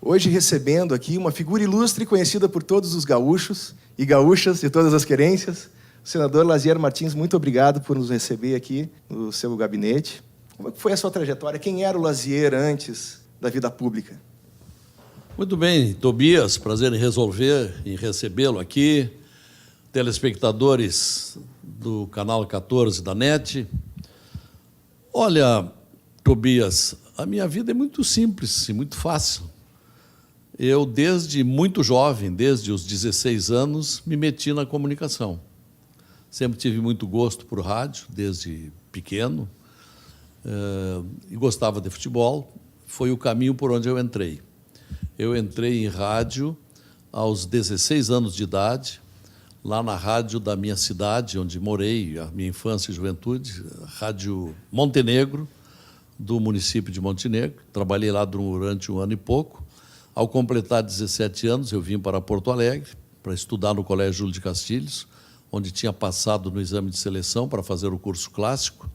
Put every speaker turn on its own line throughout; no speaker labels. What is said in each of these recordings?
Hoje recebendo aqui uma figura ilustre conhecida por todos os gaúchos e gaúchas de todas as querências. O senador Lazier Martins, muito obrigado por nos receber aqui no seu gabinete. Como foi a sua trajetória? Quem era o Lazier antes da vida pública?
Muito bem, Tobias, prazer em recebê-lo aqui, telespectadores do Canal 14 da NET. Olha, Tobias, a minha vida é muito simples e muito fácil. Eu, desde muito jovem, desde os 16 anos, me meti na comunicação. Sempre tive muito gosto por rádio, desde pequeno, e gostava de futebol. Foi o caminho por onde eu entrei. Eu entrei em rádio aos 16 anos de idade, lá na rádio da minha cidade, onde morei, a minha infância e juventude, Rádio Montenegro, do município de Montenegro. Trabalhei lá durante um ano e pouco. Ao completar 17 anos, eu vim para Porto Alegre para estudar no Colégio Júlio de Castilhos, onde tinha passado no exame de seleção para fazer o curso clássico,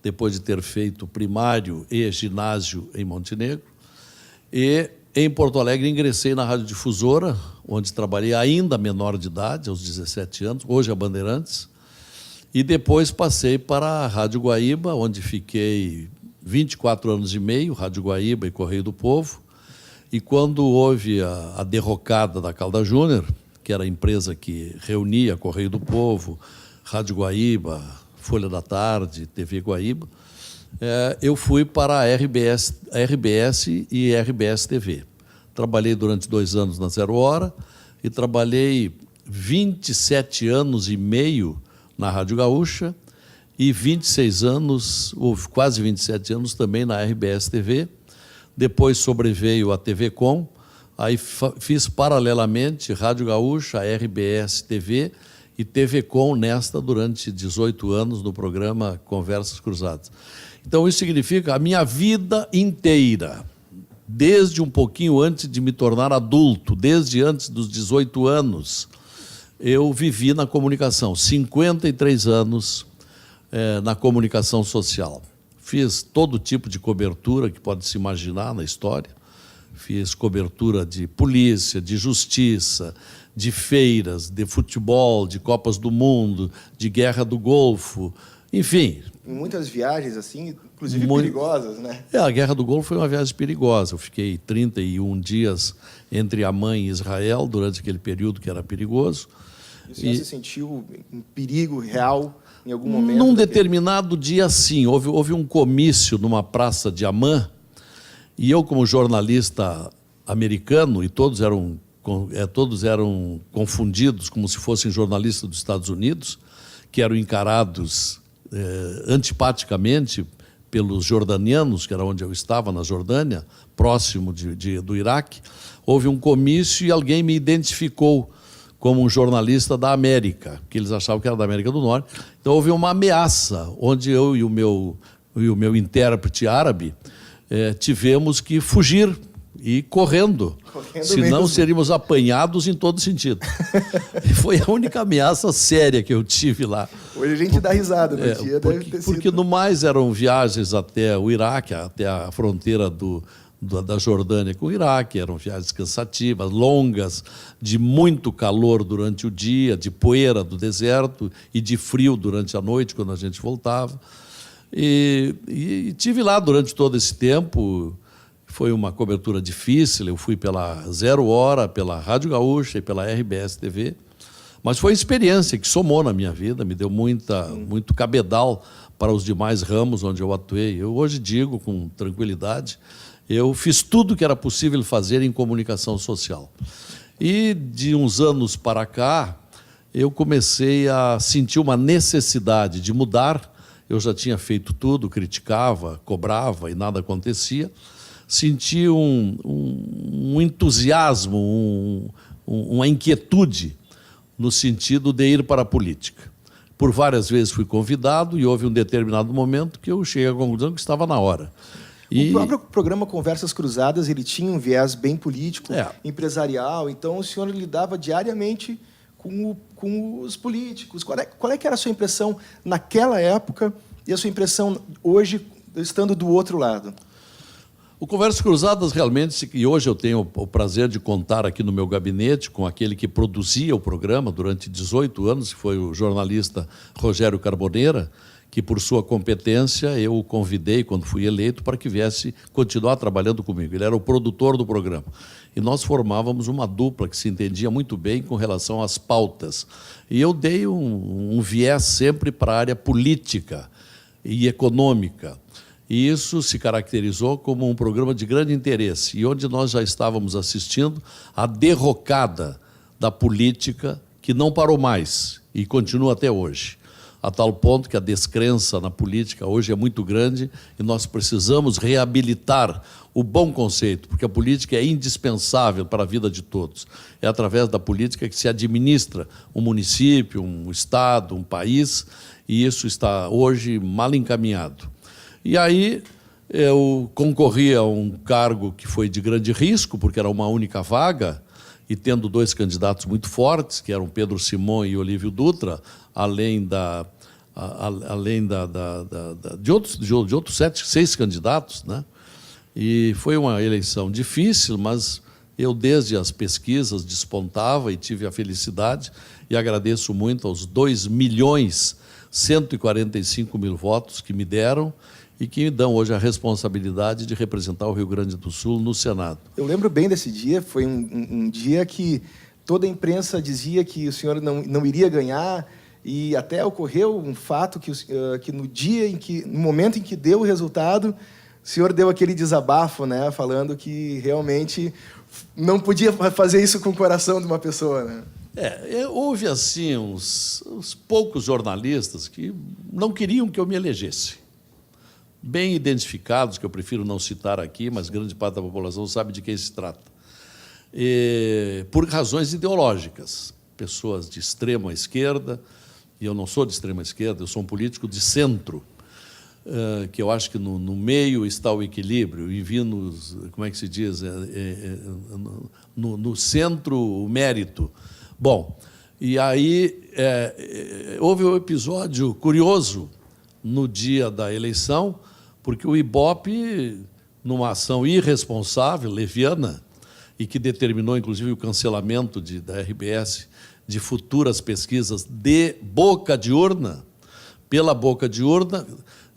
depois de ter feito primário e ginásio em Montenegro. E, em Porto Alegre, ingressei na radiodifusora, onde trabalhei ainda menor de idade, aos 17 anos, hoje a Bandeirantes, e depois passei para a Rádio Guaíba, onde fiquei 24 anos e meio, Rádio Guaíba e Correio do Povo. E quando houve a derrocada da Calda Júnior, que era a empresa que reunia Correio do Povo, Rádio Guaíba, Folha da Tarde, TV Guaíba, eu fui para a RBS e RBS TV. Trabalhei durante 2 anos na Zero Hora e trabalhei 27 anos e meio na Rádio Gaúcha e 26 anos, ou quase 27 anos também na RBS TV. Depois sobreveio a TV Com, aí fiz paralelamente Rádio Gaúcha, RBS TV e TV Com nesta durante 18 anos no programa Conversas Cruzadas. Então isso significa a minha vida inteira, desde um pouquinho antes de me tornar adulto, desde antes dos 18 anos, eu vivi na comunicação, 53 anos na comunicação social. Fiz todo tipo de cobertura que pode se imaginar na história. Fiz cobertura de polícia, de justiça, de feiras, de futebol, de Copas do Mundo, de Guerra do Golfo, enfim.
Muitas viagens, assim, inclusive perigosas, né?
A Guerra do Golfo foi uma viagem perigosa. Eu fiquei 31 dias entre Amman e Israel, durante aquele período que era perigoso.
E o senhor se sentiu em perigo real em algum momento?
Num determinado dia, sim. Houve um comício numa praça de Amman, e eu, como jornalista americano, e todos eram confundidos como se fossem jornalistas dos Estados Unidos, que eram encarados antipaticamente pelos jordanianos, que era onde eu estava, na Jordânia, próximo do Iraque. Houve um comício e alguém me identificou como um jornalista da América, que eles achavam que era da América do Norte. Então houve uma ameaça, onde eu e o meu intérprete árabe tivemos que fugir e correndo senão mesmo. Seríamos apanhados em todo sentido. E foi a única ameaça séria que eu tive lá.
Hoje a gente dá risada, no dia deve ter sido.
Porque no mais eram viagens até o Iraque, até a fronteira da Jordânia com o Iraque, eram viagens cansativas, longas, de muito calor durante o dia, de poeira do deserto e de frio durante a noite, quando a gente voltava. E tive lá durante todo esse tempo. Foi uma cobertura difícil, eu fui pela Zero Hora, pela Rádio Gaúcha e pela RBS TV, mas foi uma experiência que somou na minha vida, me deu muito cabedal para os demais ramos onde eu atuei. Eu hoje digo com tranquilidade, eu fiz tudo que era possível fazer em comunicação social. E de uns anos para cá, eu comecei a sentir uma necessidade de mudar. Eu já tinha feito tudo, criticava, cobrava e nada acontecia. Senti um entusiasmo, uma inquietude no sentido de ir para a política. Por várias vezes fui convidado e houve um determinado momento que eu cheguei à conclusão que estava na hora.
O próprio programa Conversas Cruzadas, ele tinha um viés bem político, empresarial, então o senhor lidava diariamente com os políticos. Qual é que era a sua impressão naquela época e a sua impressão hoje, estando do outro lado?
O Conversas Cruzadas realmente, e hoje eu tenho o prazer de contar aqui no meu gabinete com aquele que produzia o programa durante 18 anos, que foi o jornalista Rogério Carboneira, que por sua competência eu o convidei, quando fui eleito, para que viesse continuar trabalhando comigo. Ele era o produtor do programa. E nós formávamos uma dupla que se entendia muito bem com relação às pautas. E eu dei um viés sempre para a área política e econômica. E isso se caracterizou como um programa de grande interesse, e onde nós já estávamos assistindo a derrocada da política, que não parou mais e continua até hoje, a tal ponto que a descrença na política hoje é muito grande e nós precisamos reabilitar o bom conceito, porque a política é indispensável para a vida de todos. É através da política que se administra um município, um estado, um país, e isso está hoje mal encaminhado. E aí eu concorri a um cargo que foi de grande risco, porque era uma única vaga, e tendo dois candidatos muito fortes, que eram Pedro Simão e Olívio Dutra, além de outros 6 candidatos, né? E foi uma eleição difícil, mas eu, desde as pesquisas, despontava e tive a felicidade, e agradeço muito aos 2.145.000 votos que me deram, e que me dão hoje a responsabilidade de representar o Rio Grande do Sul no Senado.
Eu lembro bem desse dia, foi um dia que toda a imprensa dizia que o senhor não iria ganhar, e até ocorreu um fato que no momento em que deu o resultado, o senhor deu aquele desabafo, né, falando que realmente não podia fazer isso com o coração de uma pessoa, né?
Houve assim uns poucos jornalistas que não queriam que eu me elegesse. Bem identificados, que eu prefiro não citar aqui, mas grande parte da população sabe de quem se trata. Por razões ideológicas, pessoas de extrema esquerda, e eu não sou de extrema esquerda, eu sou um político de centro, que eu acho que no meio está o equilíbrio, e vi como é que se diz, no centro o mérito. Bom, e aí houve um episódio curioso no dia da eleição, porque o Ibope, numa ação irresponsável, leviana, e que determinou, inclusive, o cancelamento da RBS de futuras pesquisas de boca de urna, pela boca de urna,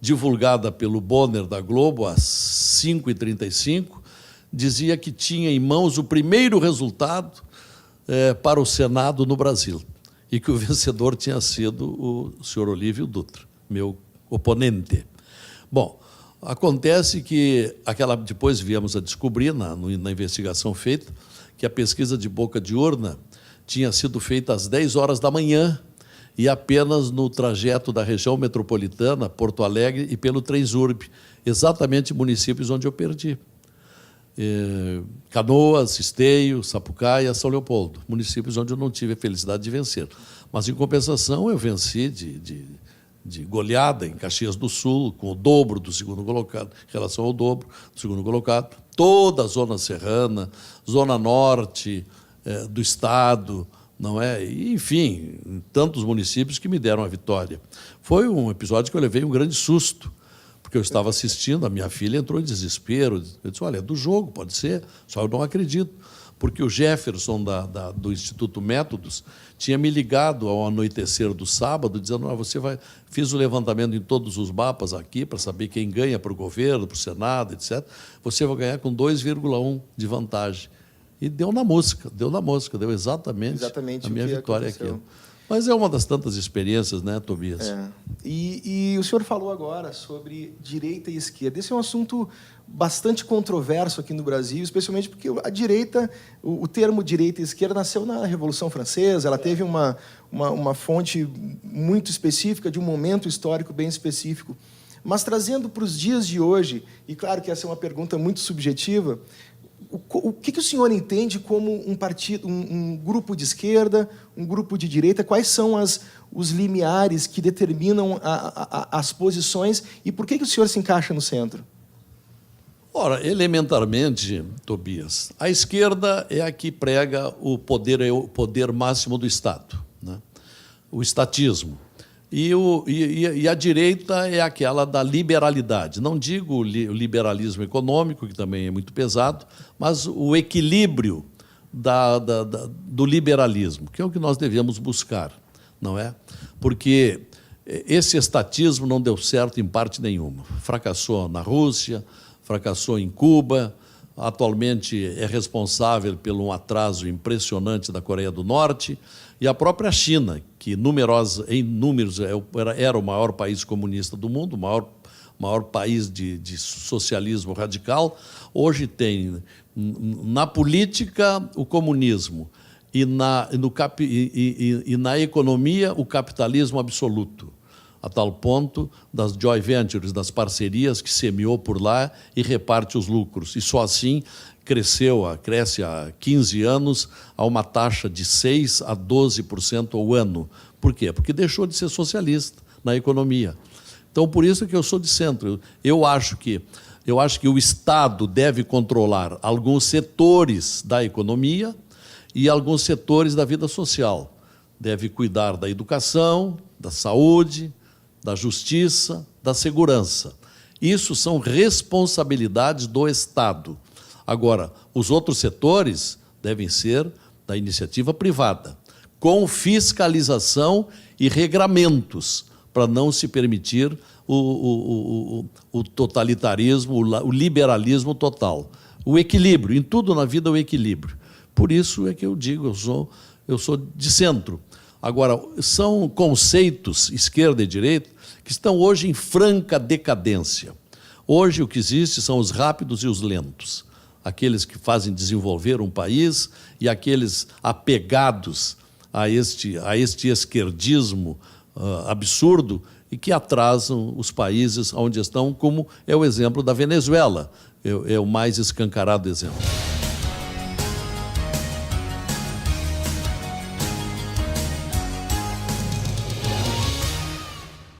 divulgada pelo Bonner da Globo às 5h35, dizia que tinha em mãos o primeiro resultado para o Senado no Brasil, e que o vencedor tinha sido o senhor Olívio Dutra, meu oponente. Bom, acontece que depois viemos a descobrir, na investigação feita, que a pesquisa de boca de urna tinha sido feita às 10 horas da manhã e apenas no trajeto da região metropolitana, Porto Alegre, e pelo Transurb, exatamente municípios onde eu perdi. Canoas, Esteio, Sapucaia, São Leopoldo, municípios onde eu não tive a felicidade de vencer. Mas, em compensação, eu venci de goleada em Caxias do Sul, com o dobro do segundo colocado, em relação ao dobro do segundo colocado, toda a zona serrana, zona norte do estado, não é? E, enfim, tantos municípios que me deram a vitória. Foi um episódio que eu levei um grande susto, porque eu estava assistindo, a minha filha entrou em desespero. Eu disse, olha, é do jogo, pode ser, só eu não acredito. Porque o Jefferson, do Instituto Métodos, tinha me ligado ao anoitecer do sábado, dizendo, fiz o levantamento em todos os mapas aqui, para saber quem ganha para o governo, para o Senado, etc. Você vai ganhar com 2,1 de vantagem. E deu na mosca, deu exatamente a minha vitória aqui. Mas é uma das tantas experiências, né, Tobias?
E o senhor falou agora sobre direita e esquerda. Esse é um assunto bastante controverso aqui no Brasil, especialmente porque a direita, o termo direita e esquerda nasceu na Revolução Francesa, ela teve uma fonte muito específica, de um momento histórico bem específico. Mas trazendo para os dias de hoje, e claro que essa é uma pergunta muito subjetiva, o que o senhor entende como um partido, um grupo de esquerda, um grupo de direita? Quais são os limiares que determinam as posições e por que o senhor se encaixa no centro?
Ora, elementarmente, Tobias, a esquerda é a que prega o poder máximo do Estado, né? O estatismo. E a direita é aquela da liberalidade. Não digo o liberalismo econômico, que também é muito pesado, mas o equilíbrio do liberalismo, que é o que nós devemos buscar, não é? Porque esse estatismo não deu certo em parte nenhuma. Fracassou na Rússia, fracassou em Cuba, atualmente é responsável por um atraso impressionante da Coreia do Norte, e a própria China, que em números era o maior país comunista do mundo, o maior país de socialismo radical, hoje tem na política o comunismo e na economia o capitalismo absoluto, a tal ponto das joint ventures, das parcerias que semeou por lá e reparte os lucros. E só assim cresce há 15 anos a uma taxa de 6% a 12% ao ano. Por quê? Porque deixou de ser socialista na economia. Então, por isso que eu sou de centro. Eu acho que o Estado deve controlar alguns setores da economia e alguns setores da vida social. Deve cuidar da educação, da saúde, da justiça, da segurança. Isso são responsabilidades do Estado. Agora, os outros setores devem ser da iniciativa privada, com fiscalização e regramentos, para não se permitir o totalitarismo, o liberalismo total. O equilíbrio, em tudo na vida o equilíbrio. Por isso é que eu digo, eu sou de centro. Agora, são conceitos, esquerda e direita, que estão hoje em franca decadência. Hoje o que existe são os rápidos e os lentos, aqueles que fazem desenvolver um país e aqueles apegados a este esquerdismo absurdo e que atrasam os países onde estão, como é o exemplo da Venezuela, é o mais escancarado exemplo.